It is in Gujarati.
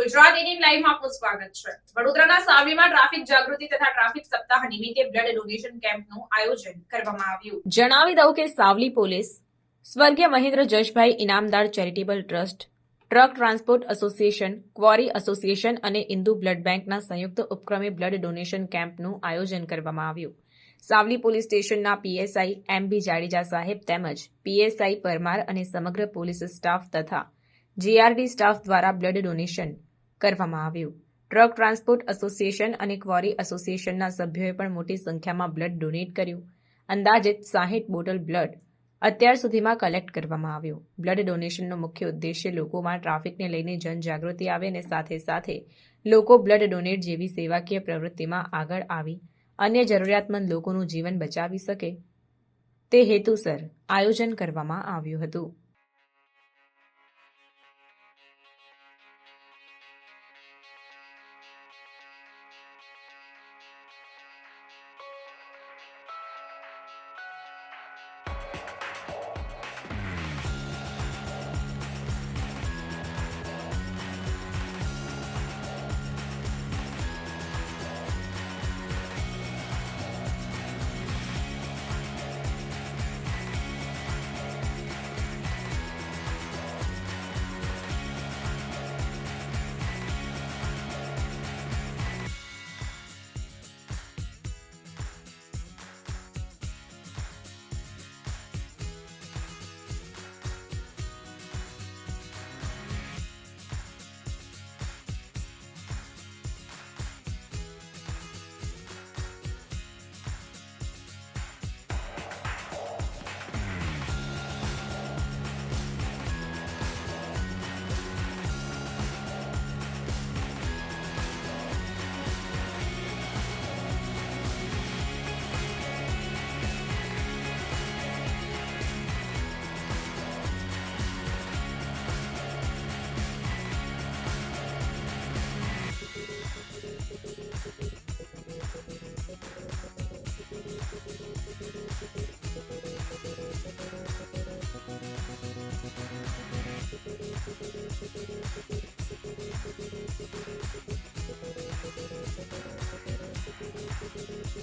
ગુજરાત 18 લાઈવમાં આપનું સ્વાગત છે। વડોદરાના સાવલીમાં ટ્રાફિક જાગૃતિ તથા ટ્રાફિક સપ્તાહ નિમિત્તે બ્લડ ડોનેશન કેમ્પનું આયોજન કરવામાં આવ્યું। જણાવી દઉં કે સાવલી પોલીસ, સ્વર્ગીય Mahendra Jashbhai Inamdar charitable trust, truck transport association, quarry association અને ઇન્દુ બ્લડ બેંકના સંયુક્ત ઉપક્રમે બ્લડ ડોનેશન કેમ્પનું આયોજન કરવામાં આવ્યું। સાવલી પોલીસ સ્ટેશનના પીએસઆઈ એમબી જાડેજા સાહેબ તેમજ પીએસઆઈ પરમાર અને સમગ્ર પોલીસ સ્ટાફ તથા જીઆરડી સ્ટાફ દ્વારા બ્લડ ડોનેશન કરવામાં આવ્યું। ટ્રક ટ્રાન્સપોર્ટ એસોસિએશન અને ક્વોરી એસોસિએશનના સભ્યોએ પણ મોટી સંખ્યામાં બ્લડ ડોનેટ કર્યું। અંદાજિત 60 બોટલ બ્લડ અત્યાર સુધીમાં કલેક્ટ કરવામાં આવ્યું। બ્લડ ડોનેશનનો મુખ્ય ઉદ્દેશ્ય લોકોમાં ટ્રાફિકને લઈને જનજાગૃતિ આવે અને સાથે સાથે લોકો બ્લડ ડોનેટ જેવી સેવાકીય પ્રવૃત્તિમાં આગળ આવી અન્ય જરૂરિયાતમંદ લોકોનું જીવન બચાવી શકે તે હેતુસર આયોજન કરવામાં આવ્યું હતું।